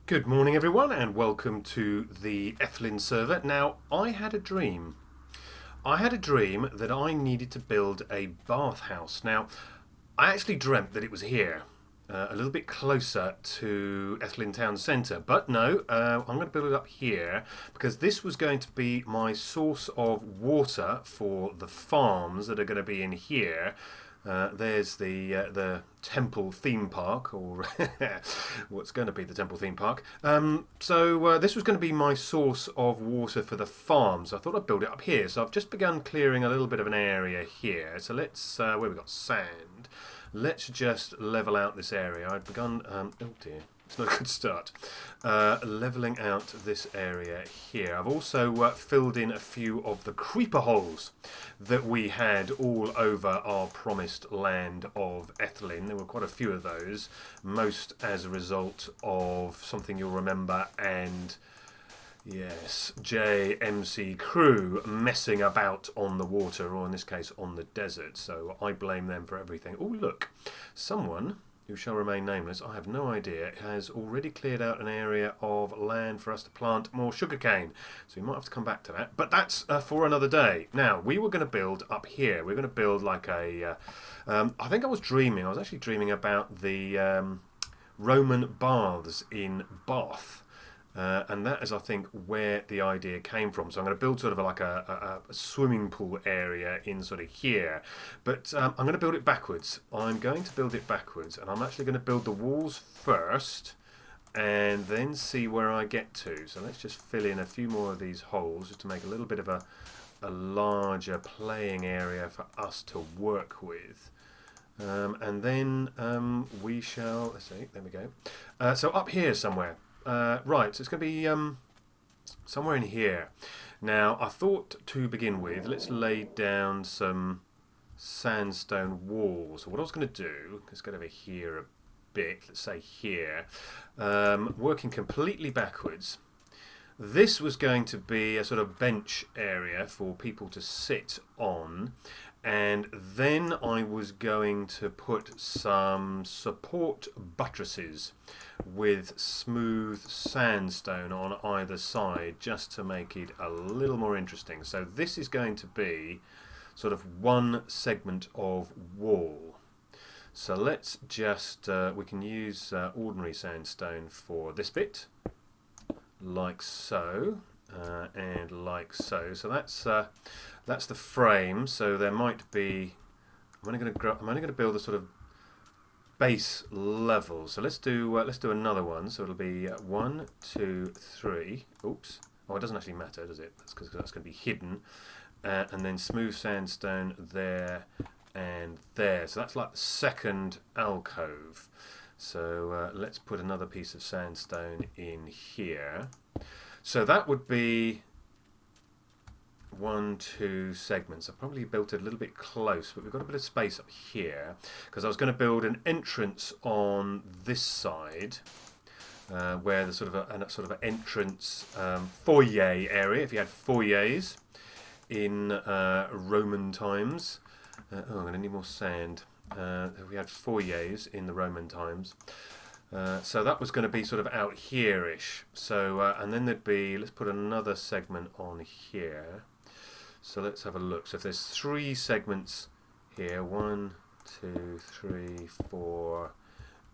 Good morning, everyone, and welcome to the Ethylin server. Now, I had a dream. I had a dream that I needed to build a bathhouse. Now, I actually dreamt that it was here, a little bit closer to Ethylin Town Centre. But no, I'm going to build it up here because this was going to be my source of water for the farms that are going to be in here. There's the Temple theme park, or what's going to be the Temple theme park. So this was going to be my source of water for the farms. I thought I'd build it up here. So I've just begun clearing a little bit of an area here. So let's, where we've got sand, let's just level out this area. I'd begun, oh dear. It's not a good start. Levelling out this area here. I've also filled in a few of the creeper holes that we had all over our promised land of Ethylin. There were quite a few of those, most as a result of something you'll remember, and yes, JMC crew messing about on the water, or in this case on the desert. So I blame them for everything. Oh look, someone who shall remain nameless, I have no idea, has already cleared out an area of land for us to plant more sugarcane. So we might have to come back to that. But that's for another day. Now, we were going to build up here. We're going to build like a... I think I was actually dreaming about the Roman baths in Bath. And that is, I think, where the idea came from. So I'm going to build sort of like a swimming pool area in sort of here. But I'm going to build it backwards. I'm going to build it backwards. And I'm actually going to build the walls first and then see where I get to. So let's just fill in a few more of these holes just to make a little bit of a larger playing area for us to work with. And then we shall... Let's see. There we go. So up here somewhere. Right, so it's going to be somewhere in here. Now, I thought to begin with, let's lay down some sandstone walls. So what I was going to do, let's get over here a bit, let's say here, working completely backwards. This was going to be a sort of bench area for people to sit on, and then I was going to put some support buttresses with smooth sandstone on either side just to make it a little more interesting. So this is going to be sort of one segment of wall. So let's just, we can use ordinary sandstone for this bit, like so, and like so. So that's the frame. So there might be, I'm only going to build a sort of base level. So let's do another one. So it'll be 1, 2, 3. Oops. Oh, it doesn't actually matter, does it? That's because that's going to be hidden. And then smooth sandstone there and there. So that's like the second alcove. So let's put another piece of sandstone in here. So that would be 1, 2 segments. I probably built it a little bit close, but we've got a bit of space up here because I was going to build an entrance on this side, where there's sort of an entrance foyer area. If you had foyers in Roman times, oh, I'm going to need more sand. If we had foyers in the Roman times. So that was going to be sort of out here-ish. So and then there'd be, let's put another segment on here. So let's have a look. So if there's 3 segments here, 1, 2, 3, 4,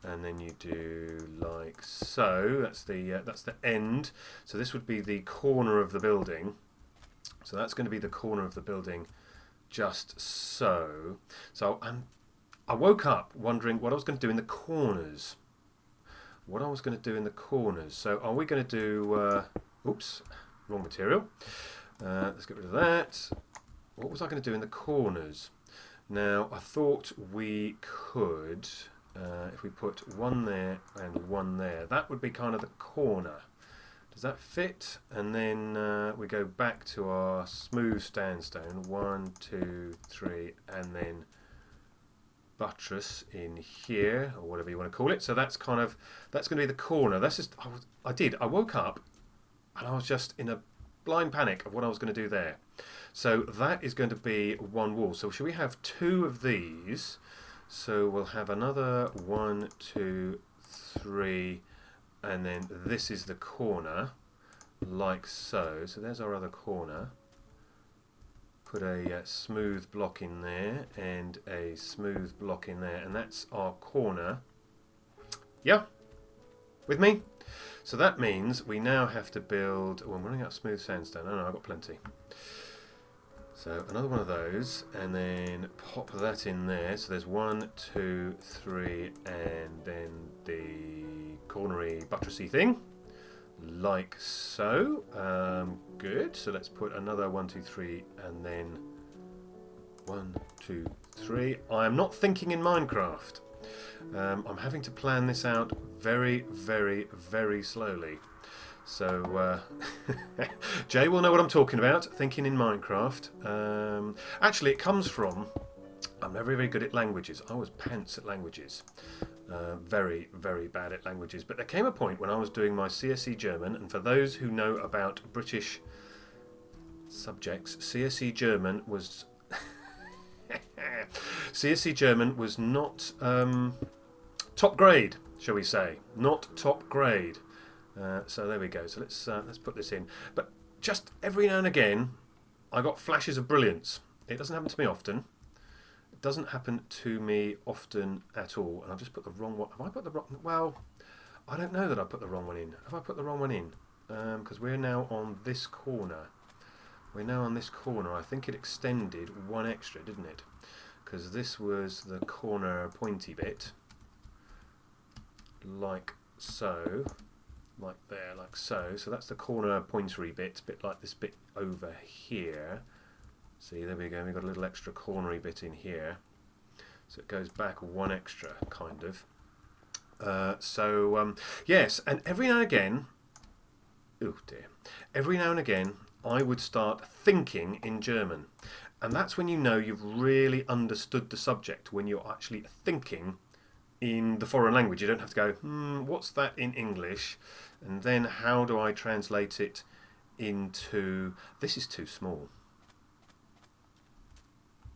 and then you do like so. That's the end. So this would be the corner of the building. So that's going to be the corner of the building, just so. So I woke up wondering what I was going to do in the corners. So are we going to do... oops, wrong material. Let's get rid of that. What was I going to do in the corners? Now, I thought we could, if we put one there and one there, that would be kind of the corner. Does that fit? And then we go back to our smooth sandstone. 1, 2, 3, and then buttress in here, or whatever you want to call it. So that's going to be the corner. That's just, I woke up and I was just in a blind panic of what I was going to do there. So that is going to be one wall. So should we have 2 of these? So we'll have another 1, 2, 3, and then this is the corner, like so. So there's our other corner. Put a smooth block in there and a smooth block in there, and that's our corner. Yeah, with me? So that means we now have to build... Oh, I'm running out of smooth sandstone. Oh no, I've got plenty. So another one of those, and then pop that in there. So there's 1, 2, 3, and then the cornery buttressy thing, like so. Good. So let's put another 1, 2, 3, and then 1, 2, 3. I am not thinking in Minecraft. I'm having to plan this out very, very, very slowly. So Jay will know what I'm talking about, thinking in Minecraft. Actually, it comes from... I'm very, very good at languages. I was pants at languages. Very, very bad at languages. But there came a point when I was doing my CSE German, and for those who know about British subjects, CSE German was... CSE German was not top grade, shall we say. Not top grade. So there we go. So let's put this in. But just every now and again, I got flashes of brilliance. It doesn't happen to me often. It doesn't happen to me often at all. And I've just put the wrong one. Have I put the wrong? Well, I don't know that I put the wrong one in. Have I put the wrong one in? Because we're now on this corner. We're now on this corner. I think it extended one extra, didn't it? Because this was the corner pointy bit, like so. Like there, like so. So that's the corner pointery bit, a bit like this bit over here. See, there we go. We've got a little extra cornery bit in here. So it goes back one extra, kind of. Yes, and every now and again, oh dear, every now and again, I would start thinking in German. And that's when you know you've really understood the subject, when you're actually thinking in the foreign language. You don't have to go, what's that in English? And then how do I translate it into... This is too small.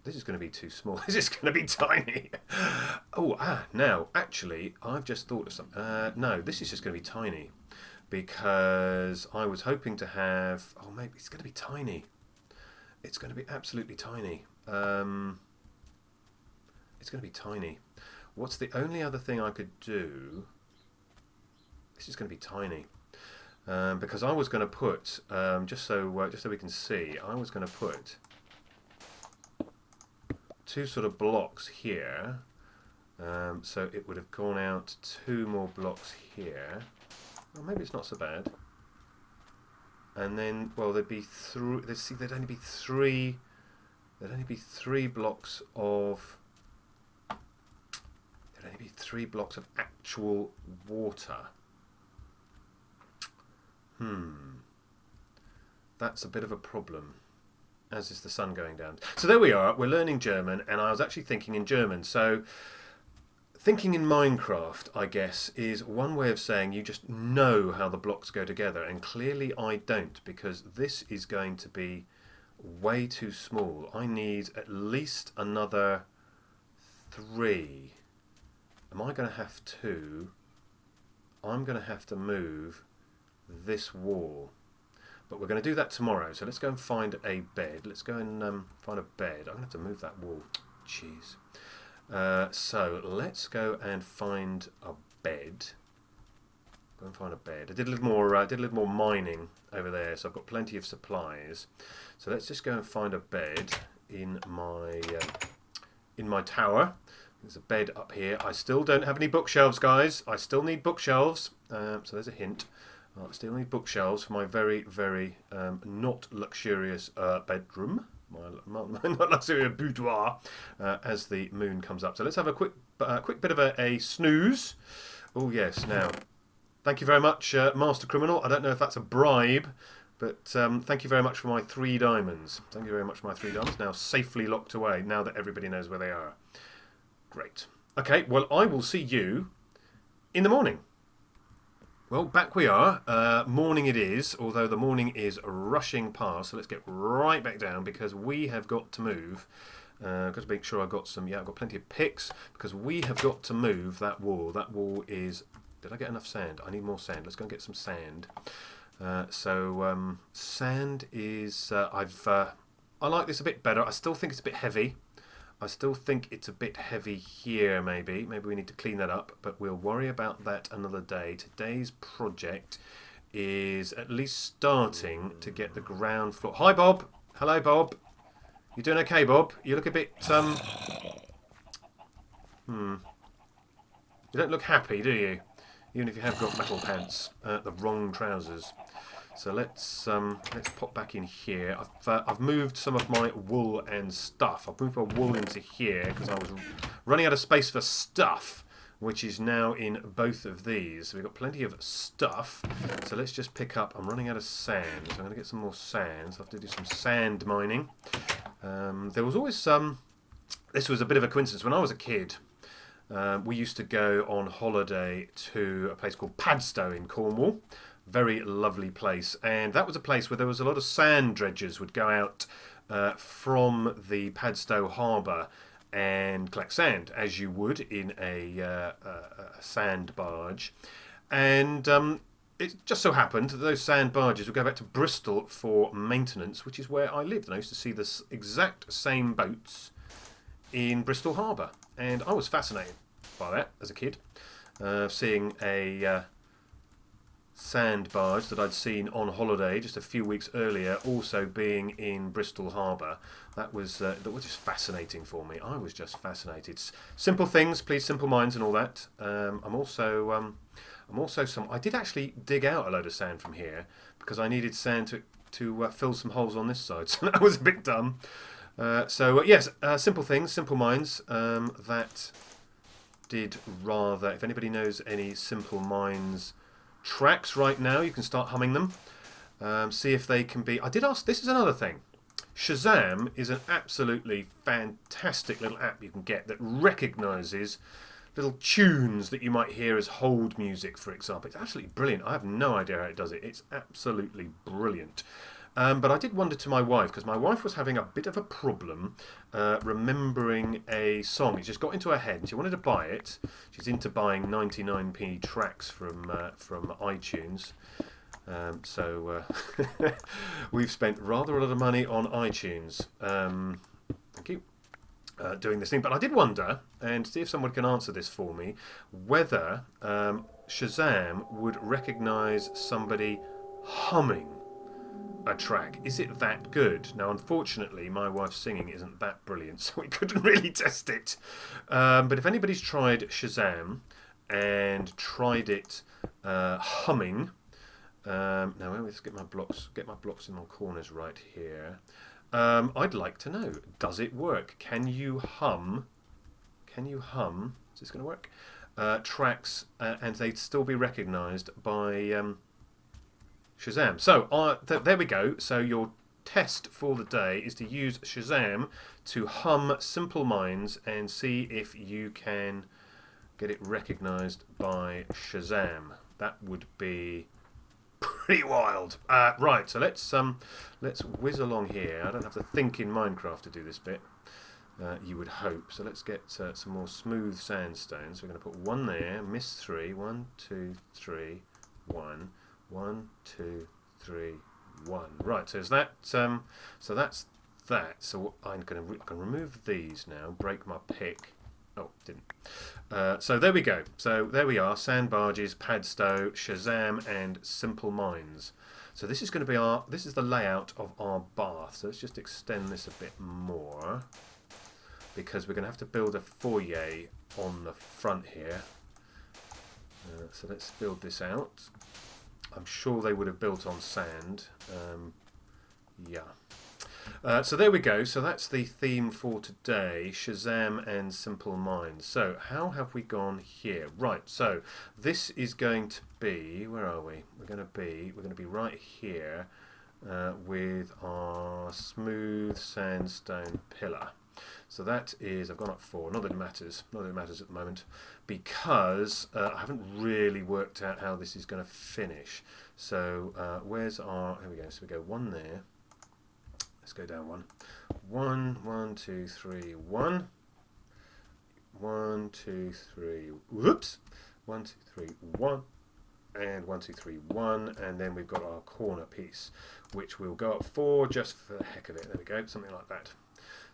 This is going to be too small. This is going to be tiny. Now, actually, I've just thought of something. No, this is just going to be tiny. Because I was hoping to have... Oh, maybe it's going to be tiny. It's going to be absolutely tiny. It's going to be tiny. What's the only other thing I could do? This is going to be tiny. Because I was going to put, just so we can see, I was going to put two sort of blocks here. So it would have gone out 2 more blocks here. Well, maybe it's not so bad. And then, well, there'd be there'd only be three blocks of... There'd only be 3 blocks of actual water. That's a bit of a problem, as is the sun going down. So there we are, we're learning German, and I was actually thinking in German. So thinking in Minecraft, I guess, is one way of saying you just know how the blocks go together, and clearly I don't, because this is going to be way too small. I need at least another 3. Am I going to have to... I'm going to have to move this wall. But we're going to do that tomorrow, so let's go and find a bed. Let's go and find a bed. I'm going to have to move that wall. Jeez. So let's go and find a bed. Go and find a bed. I did a little more mining over there, so I've got plenty of supplies. So let's just go and find a bed in my tower. There's a bed up here. I still don't have any bookshelves, guys. I still need bookshelves. So there's a hint. I still need bookshelves for my very, very not luxurious bedroom. My not luxurious boudoir as the moon comes up. So let's have a quick bit of a snooze. Oh yes, now thank you very much, Master Criminal. I don't know if that's a bribe, but thank you very much for my 3 diamonds. Thank you very much for my 3 diamonds. Now safely locked away. Now that everybody knows where they are. Great. Okay. Well, I will see you in the morning. Well, back we are. Morning it is, although the morning is rushing past. So let's get right back down because we have got to move. Got to make sure I've got some. Yeah, I've got plenty of picks because we have got to move that wall. That wall is Did I get enough sand? I need more sand. Let's go and get some sand. Sand is... I like this a bit better. I still think it's a bit heavy. I still think it's a bit heavy here, maybe. Maybe we need to clean that up, but we'll worry about that another day. Today's project is at least starting to get the ground floor. Hi, Bob. Hello, Bob. You doing okay, Bob? You look a bit... You don't look happy, do you? Even if you have got metal pants, the wrong trousers. So let's pop back in here. I've moved some of my wool and stuff. I've moved my wool into here because I was running out of space for stuff, which is now in both of these. So we've got plenty of stuff. So let's just pick up. I'm running out of sand, so I'm going to get some more sand. So I have to do some sand mining. There was always some. This was a bit of a coincidence. When I was a kid, we used to go on holiday to a place called Padstow in Cornwall. Very lovely place, and that was a place where there was a lot of sand dredgers would go out from the Padstow harbour and collect sand, as you would in a sand barge. And it just so happened that those sand barges would go back to Bristol for maintenance, which is where I lived. And I used to see the exact same boats in Bristol harbour, and I was fascinated by that as a kid, seeing a sand barge that I'd seen on holiday just a few weeks earlier also being in Bristol harbour. That was just fascinating for me. I was just fascinated. Simple things, please, simple minds and all that. I'm also I did actually dig out a load of sand from here because I needed sand to fill some holes on this side, so that was a bit dumb. Yes, simple things, simple minds. That did rather. If anybody knows any Simple Minds tracks right now, you can start humming them. See if they can be. I did ask. This is another thing. Shazam is an absolutely fantastic little app you can get that recognises little tunes that you might hear as hold music, for example. It's absolutely brilliant. I have no idea how it does it. It's absolutely brilliant. But I did wonder to my wife, because my wife was having a bit of a problem remembering a song. It just got into her head and she wanted to buy it. She's into buying 99p tracks from iTunes. We've spent rather a lot of money on iTunes. Thank you. Doing this thing. But I did wonder, and see if someone can answer this for me, whether Shazam would recognise somebody humming a track. Is it that good? Now, unfortunately, my wife's singing isn't that brilliant, so we couldn't really test it. But if anybody's tried Shazam and tried it humming, now let's get my blocks in my corners right here. I'd like to know: does it work? Can you hum? Is this going to work? Tracks and they'd still be recognised by Shazam. So there we go. So your test for the day is to use Shazam to hum Simple Minds and see if you can get it recognised by Shazam. That would be pretty wild. Right, so let's whiz along here. I don't have to think in Minecraft to do this bit. You would hope. So let's get some more smooth sandstone. So we're going to put one there. Miss three. 1, 2, 3, 1. 1, 2, 3, 1. Right, so is that so that's that. So I can remove these now, break my pick. Oh, didn't. So there we go. So there we are, sand barges, Padstow, Shazam and Simple Minds. So this is going to be this is the layout of our bath. So let's just extend this a bit more, because we're going to have to build a foyer on the front here. So let's build this out. I'm sure they would have built on sand. Yeah. So there we go. So that's the theme for today, Shazam and Simple Minds. So how have we gone here? Right. So this is going to be, where are we? We're going to be right here with our smooth sandstone pillar. So that is, I've gone up 4. Not that it matters. Not that it matters at the moment, because I haven't really worked out how this is going to finish. So where's our? Here we go. So we go 1 there. Let's go down 1. 1, 1, 2, 3, 1. 1, 2, 3. Whoops. 1, 2, 3, 1. And 1, 2, 3, 1, and then we've got our corner piece, which we'll go up 4 just for the heck of it. There we go, something like that.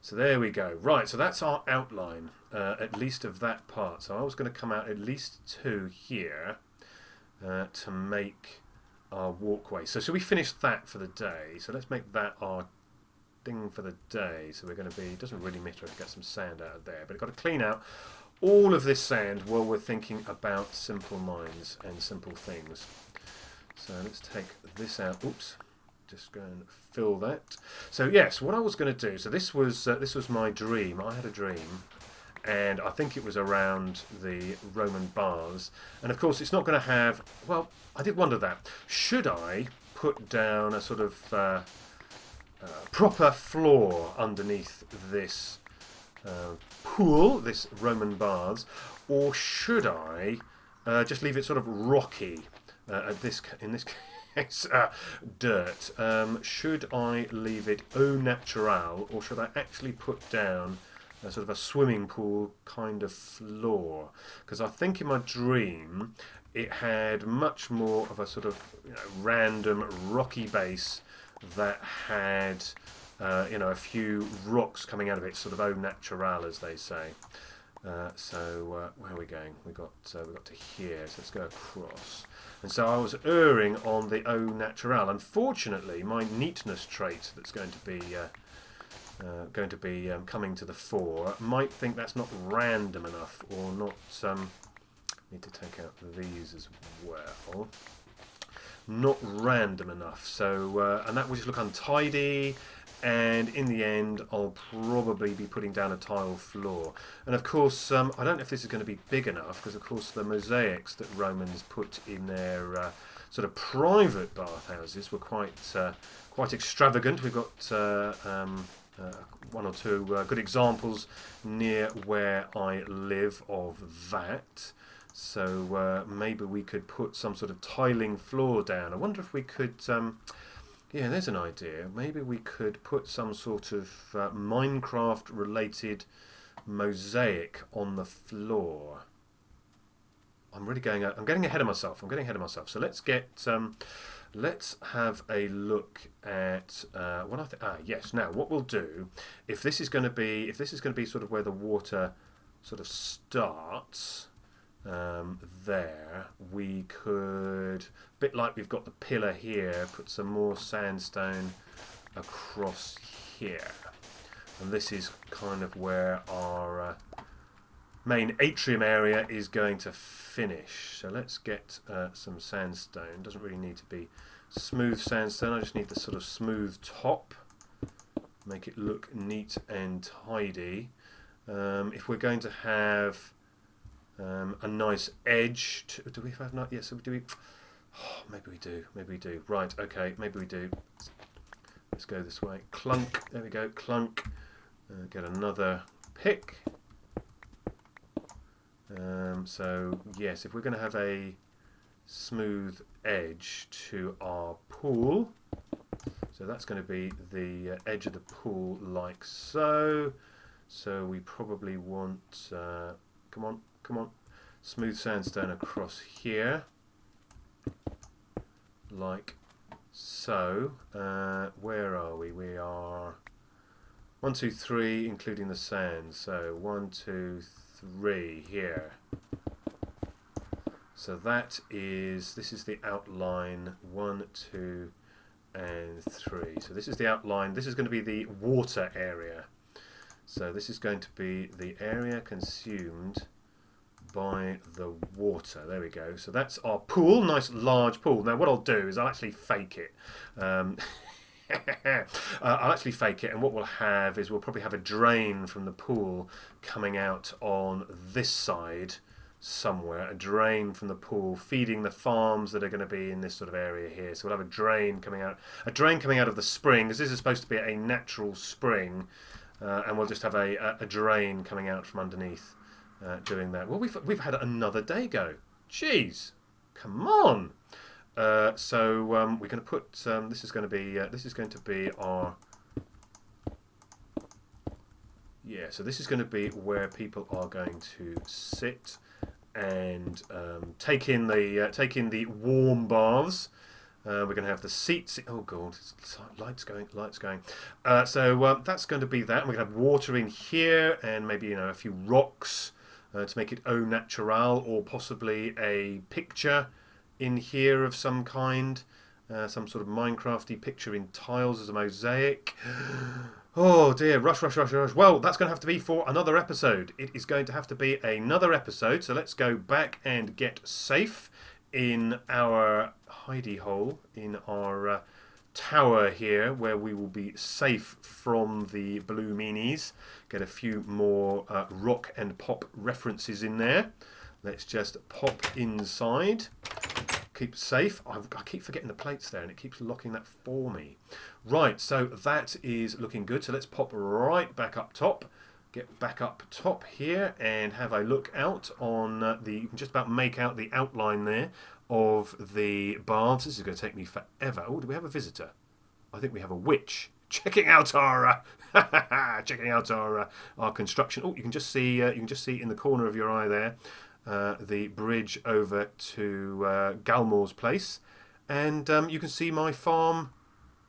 So there we go. Right, so that's our outline, at least of that part. So I was going to come out at least 2 here to make our walkway. So shall we finish that for the day? So let's make that our thing for the day. So we're going to be, it doesn't really matter to get some sand out of there, but I've got to clean out all of this sand while we're thinking about simple minds and simple things. So let's take this out. Oops, just go and fill that. So yes, what I was going to do. So this was my dream. I had a dream, and I think it was around the Roman baths. And of course, it's not going to have. Well, I did wonder that. Should I put down a sort of proper floor underneath this pool, this Roman baths, or should I just leave it sort of rocky in this case dirt? Should I leave it au naturel, or should I actually put down a sort of a swimming pool kind of floor? Because I think in my dream it had much more of a sort of random rocky base that had a few rocks coming out of it, sort of au naturel, as they say. So where are we going? We got to here, so let's go across. And so I was erring on the au naturel. Unfortunately, my neatness trait that's going to be coming to the fore might think that's not random enough, or not. Need to take out these as well. Not random enough. So and that will just look untidy. And in the end, I'll probably be putting down a tile floor. And of course, I don't know if this is going to be big enough, because of course the mosaics that Romans put in their sort of private bathhouses were quite extravagant. We've got one or two good examples near where I live of that. So maybe we could put some sort of tiling floor down. I wonder if we could... yeah, there's an idea. Maybe we could put some sort of Minecraft-related mosaic on the floor. I'm getting ahead of myself. So let's have a look at what I think. Yes. Now, what we'll do, if this is going to be sort of where the water sort of starts. There we could, a bit like we've got the pillar here, put some more sandstone across here, and this is kind of where our main atrium area is going to finish. So let's get some sandstone. Doesn't really need to be smooth sandstone, I just need the sort of smooth top, make it look neat and tidy. If we're going to have a nice edge. Do we have not? Yes. Do we? Oh, maybe we do. Right. Okay. Maybe we do. Let's go this way. Clunk. There we go. Clunk. Get another pick. So yes, if we're going to have a smooth edge to our pool, so that's going to be the edge of the pool, like so. So we probably want. Come on, smooth sandstone across here, like so. Where are we? We are 1, 2, 3, including the sand. So 1, 2, 3 here. So this is the outline 1, 2, and 3. So this is the outline. This is going to be the water area. So this is going to be the area consumed by the water. There we go. So that's our pool, nice large pool. Now what I'll do is I'll actually fake it. I'll actually fake it, and what we'll have is we'll probably have a drain from the pool coming out on this side somewhere, a drain from the pool feeding the farms that are going to be in this sort of area here. So we'll have a drain coming out of the spring, because this is supposed to be a natural spring, and we'll just have a drain coming out from underneath. Doing that. Well, we've had another day go. Jeez, come on. So we're going to put. This is going to be our. Yeah. So this is going to be where people are going to sit and take in the warm baths. We're going to have the seats. Oh god, lights going. So that's going to be that. We're going to have water in here, and maybe a few rocks to make it au natural, or possibly a picture in here of some kind, some sort of Minecrafty picture in tiles as a mosaic. Oh dear, rush. Well, that's going to have to be for another episode. It is going to have to be another episode. So let's go back and get safe in our hidey hole, in our tower here, where we will be safe from the blue meanies. Get a few more rock and pop references in there. Let's just pop inside. Keep safe. I keep forgetting the plates there, and it keeps locking that for me. Right, so that is looking good. So let's pop right back up top. Get back up top here and have a look out on you can just about make out the outline there of the baths. This is going to take me forever. Oh, do we have a visitor? I think we have a witch checking out our our construction. Oh, you can just see in the corner of your eye there the bridge over to Galmore's place, and you can see my farm.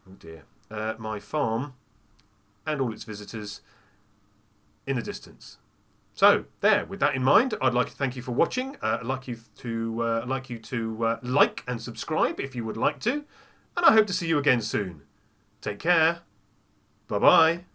Oh dear, my farm and all its visitors in the distance. So there, with that in mind, I'd like to thank you for watching. I'd like you to like and subscribe if you would like to, and I hope to see you again soon. Take care. Bye bye.